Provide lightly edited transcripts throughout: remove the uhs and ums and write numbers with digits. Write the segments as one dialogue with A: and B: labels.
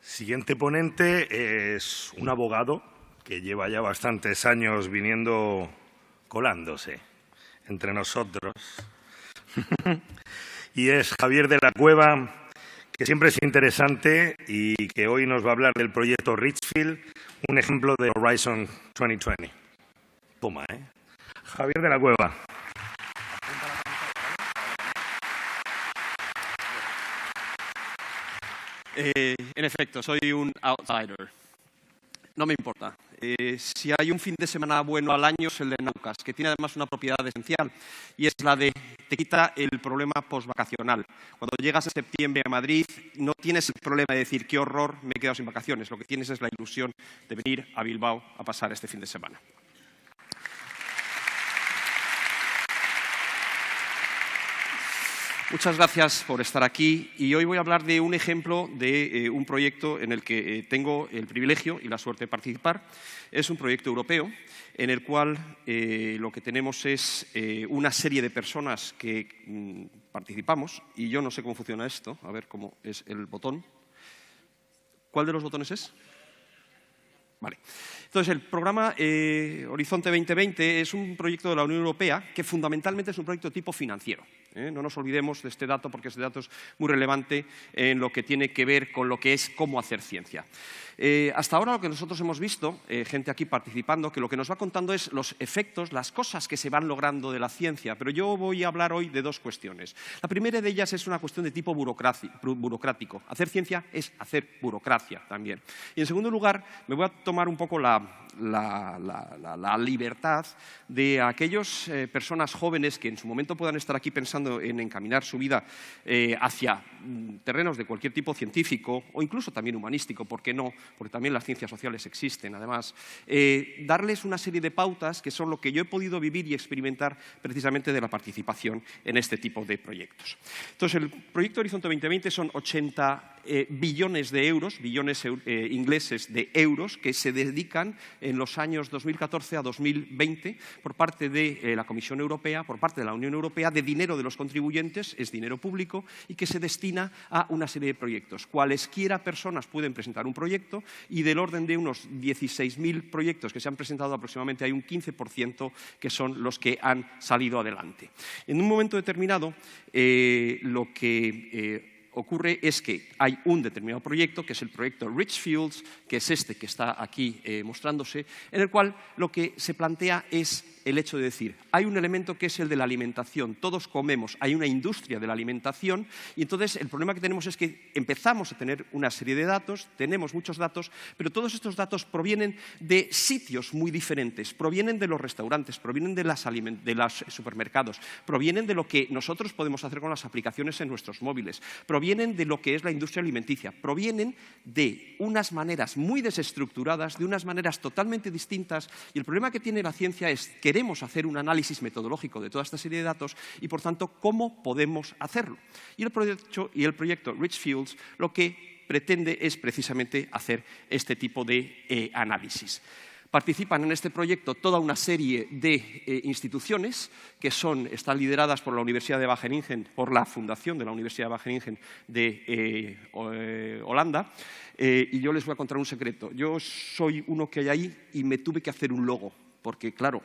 A: Siguiente ponente es un abogado que lleva ya bastantes años colándose entre nosotros. Y es Javier de la Cueva, que siempre es interesante y que hoy nos va a hablar del proyecto Richfield, un ejemplo de Horizon 2020. Toma, ¿eh? Javier de la Cueva.
B: En efecto, soy un outsider. No me importa. Si hay un fin de semana bueno al año es el de Naucas, que tiene además una propiedad esencial, y es la de te quita el problema postvacacional. Cuando llegas en septiembre a Madrid, no tienes el problema de decir qué horror, me he quedado sin vacaciones. Lo que tienes es la ilusión de venir a Bilbao a pasar este fin de semana. Muchas gracias por estar aquí y hoy voy a hablar de un ejemplo de un proyecto en el que tengo el privilegio y la suerte de participar. Es un proyecto europeo en el cual lo que tenemos es una serie de personas que participamos y yo no sé cómo funciona esto. A ver cómo es el botón. ¿Cuál de los botones es? Vale. Entonces, el programa Horizonte 2020 es un proyecto de la Unión Europea que fundamentalmente es un proyecto tipo financiero. No nos olvidemos de este dato porque este dato es muy relevante en lo que tiene que ver con lo que es cómo hacer ciencia. Hasta ahora lo que nosotros hemos visto, gente aquí participando, que lo que nos va contando es los efectos, las cosas que se van logrando de la ciencia, pero yo voy a hablar hoy de dos cuestiones. La primera de ellas es una cuestión de tipo burocrático. Hacer ciencia es hacer burocracia también. Y en segundo lugar, me voy a tomar un poco la libertad de aquellas personas jóvenes que en su momento puedan estar aquí pensando en encaminar su vida hacia terrenos de cualquier tipo científico o incluso también humanístico, ¿por qué no? Porque también las ciencias sociales existen, además. Darles una serie de pautas que son lo que yo he podido vivir y experimentar precisamente de la participación en este tipo de proyectos. Entonces, el proyecto Horizonte 2020 son 80 billones de euros, billones ingleses de euros, que se dedican en los años 2014 a 2020 por parte de la Comisión Europea, por parte de la Unión Europea, de dinero de los contribuyentes, es dinero público, y que se destina a una serie de proyectos. Cualesquiera personas pueden presentar un proyecto y del orden de unos 16.000 proyectos que se han presentado, aproximadamente hay un 15% que son los que han salido adelante. En un momento determinado, lo que ocurre es que hay un determinado proyecto, que es el proyecto Richfields, que es este que está aquí mostrándose, en el cual lo que se plantea es el hecho de decir, hay un elemento que es el de la alimentación, todos comemos, hay una industria de la alimentación y entonces el problema que tenemos es que empezamos a tener una serie de datos, tenemos muchos datos, pero todos estos datos provienen de sitios muy diferentes, provienen de los restaurantes, provienen de los supermercados, provienen de lo que nosotros podemos hacer con las aplicaciones en nuestros móviles, provienen de lo que es la industria alimenticia, provienen de unas maneras muy desestructuradas, de unas maneras totalmente distintas y el problema que tiene la ciencia es queremos hacer un análisis metodológico de toda esta serie de datos y, por tanto, ¿cómo podemos hacerlo? Y el proyecto Richfields lo que pretende es precisamente hacer este tipo de análisis. Participan en este proyecto toda una serie de instituciones que están lideradas por la Universidad de Wageningen, por la fundación de la Universidad de Wageningen de Holanda. Y yo les voy a contar un secreto. Yo soy uno que hay ahí y me tuve que hacer un logo, porque, claro,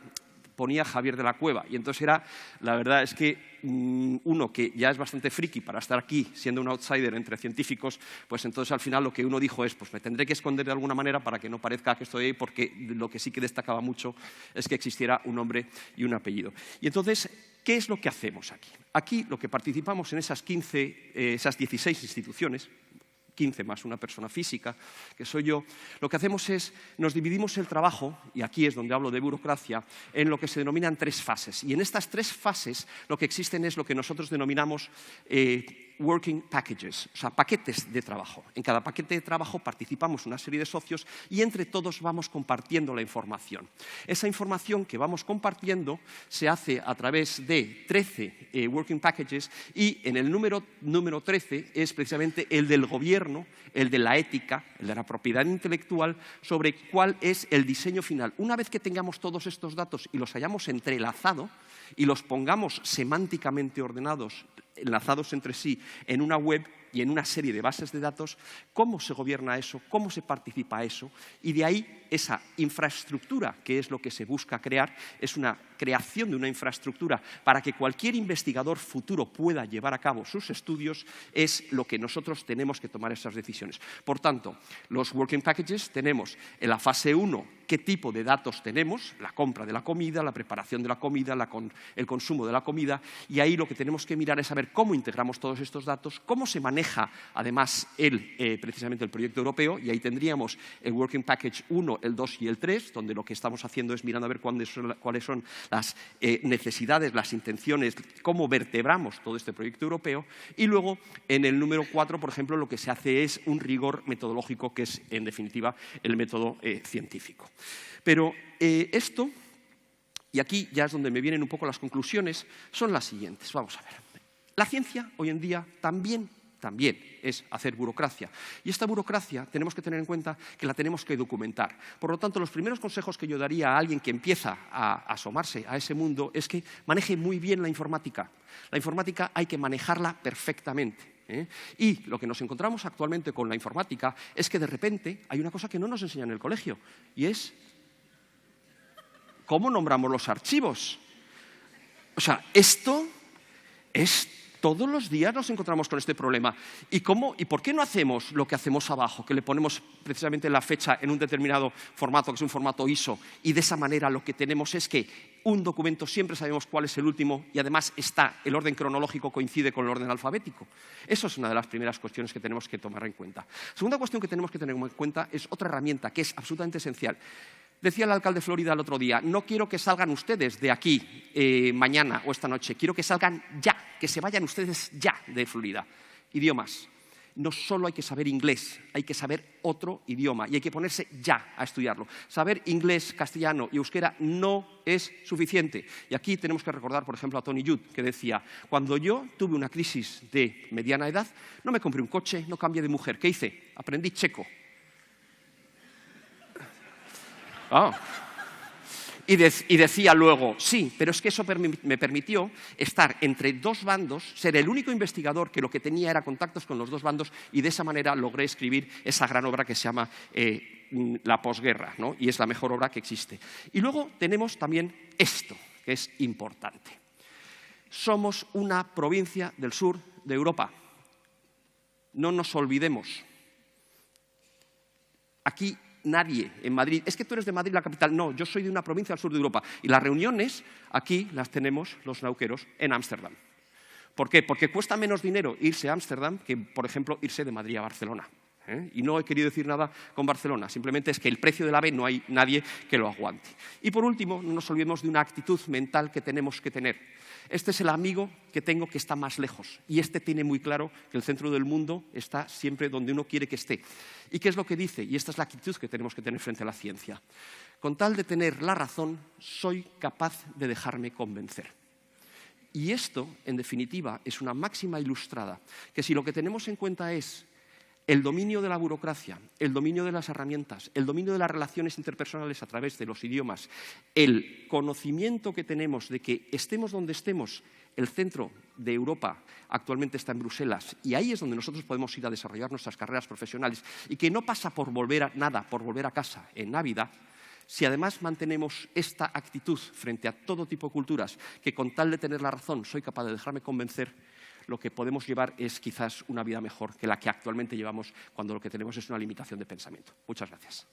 B: ponía Javier de la Cueva y entonces la verdad es que uno que ya es bastante friki para estar aquí siendo un outsider entre científicos, pues entonces al final lo que uno dijo es pues me tendré que esconder de alguna manera para que no parezca que estoy ahí, porque lo que sí que destacaba mucho es que existiera un nombre y un apellido. Y entonces, ¿qué es lo que hacemos aquí? Aquí lo que participamos en esas 16 instituciones, 15 más una persona física, que soy yo, lo que hacemos es, nos dividimos el trabajo, y aquí es donde hablo de burocracia, en lo que se denominan 3 fases. Y en estas 3 fases lo que existen es lo que nosotros denominamos working packages, o sea, paquetes de trabajo. En cada paquete de trabajo participamos una serie de socios y entre todos vamos compartiendo la información. Esa información que vamos compartiendo se hace a través de 13 working packages y en el número 13 es precisamente el del gobierno, el de la ética, el de la propiedad intelectual, sobre cuál es el diseño final. Una vez que tengamos todos estos datos y los hayamos entrelazado y los pongamos semánticamente ordenados, enlazados entre sí en una web, y en una serie de bases de datos, cómo se gobierna eso, cómo se participa a eso, y de ahí esa infraestructura, que es lo que se busca crear, es una creación de una infraestructura para que cualquier investigador futuro pueda llevar a cabo sus estudios, es lo que nosotros tenemos que tomar esas decisiones. Por tanto, los Working Packages tenemos en la fase 1 qué tipo de datos tenemos, la compra de la comida, la preparación de la comida, el consumo de la comida, y ahí lo que tenemos que mirar es saber cómo integramos todos estos datos, cómo se maneja además precisamente el proyecto europeo, y ahí tendríamos el Working Package 1, el 2 y el 3, donde lo que estamos haciendo es mirando a ver cuáles son las necesidades, las intenciones, cómo vertebramos todo este proyecto europeo, y luego en el número 4, por ejemplo, lo que se hace es un rigor metodológico, que es en definitiva el método científico. Pero esto, y aquí ya es donde me vienen un poco las conclusiones, son las siguientes. Vamos a ver. La ciencia hoy en día también es hacer burocracia. Y esta burocracia tenemos que tener en cuenta que la tenemos que documentar. Por lo tanto, los primeros consejos que yo daría a alguien que empieza a asomarse a ese mundo es que maneje muy bien la informática. La informática hay que manejarla perfectamente. Y lo que nos encontramos actualmente con la informática es que de repente hay una cosa que no nos enseñan en el colegio, y es cómo nombramos los archivos. O sea, esto es... Todos los días nos encontramos con este problema. ¿Y por qué no hacemos lo que hacemos abajo, que le ponemos precisamente la fecha en un determinado formato, que es un formato ISO, y de esa manera lo que tenemos es que un documento siempre sabemos cuál es el último y además el orden cronológico coincide con el orden alfabético? Eso es una de las primeras cuestiones que tenemos que tomar en cuenta. Segunda cuestión que tenemos que tener en cuenta es otra herramienta que es absolutamente esencial. Decía el alcalde de Florida el otro día, no quiero que salgan ustedes de aquí mañana o esta noche, quiero que salgan ya, que se vayan ustedes ya de Florida. Idiomas. No solo hay que saber inglés, hay que saber otro idioma y hay que ponerse ya a estudiarlo. Saber inglés, castellano y euskera no es suficiente. Y aquí tenemos que recordar, por ejemplo, a Tony Judd, que decía, cuando yo tuve una crisis de mediana edad, no me compré un coche, no cambié de mujer. ¿Qué hice? Aprendí checo. Y decía luego, sí, pero es que eso me permitió estar entre dos bandos, ser el único investigador que lo que tenía era contactos con los dos bandos, y de esa manera logré escribir esa gran obra que se llama La posguerra, ¿no? Y es la mejor obra que existe. Y luego tenemos también esto, que es importante. Somos una provincia del sur de Europa. No nos olvidemos. Aquí nadie en Madrid, es que tú eres de Madrid, la capital. No, yo soy de una provincia al sur de Europa. Y las reuniones aquí las tenemos los nauqueros en Ámsterdam. ¿Por qué? Porque cuesta menos dinero irse a Ámsterdam que, por ejemplo, irse de Madrid a Barcelona. Y no he querido decir nada con Barcelona, simplemente es que el precio del AVE no hay nadie que lo aguante. Y por último, no nos olvidemos de una actitud mental que tenemos que tener. Este es el amigo que tengo que está más lejos, y este tiene muy claro que el centro del mundo está siempre donde uno quiere que esté. ¿Y qué es lo que dice? Y esta es la actitud que tenemos que tener frente a la ciencia. Con tal de tener la razón, soy capaz de dejarme convencer. Y esto, en definitiva, es una máxima ilustrada, que si lo que tenemos en cuenta es el dominio de la burocracia, el dominio de las herramientas, el dominio de las relaciones interpersonales a través de los idiomas, el conocimiento que tenemos de que estemos donde estemos, el centro de Europa actualmente está en Bruselas, y ahí es donde nosotros podemos ir a desarrollar nuestras carreras profesionales, y que no pasa por volver a casa en Navidad. Si además mantenemos esta actitud frente a todo tipo de culturas, que con tal de tener la razón soy capaz de dejarme convencer, lo que podemos llevar es quizás una vida mejor que la que actualmente llevamos, cuando lo que tenemos es una limitación de pensamiento. Muchas gracias.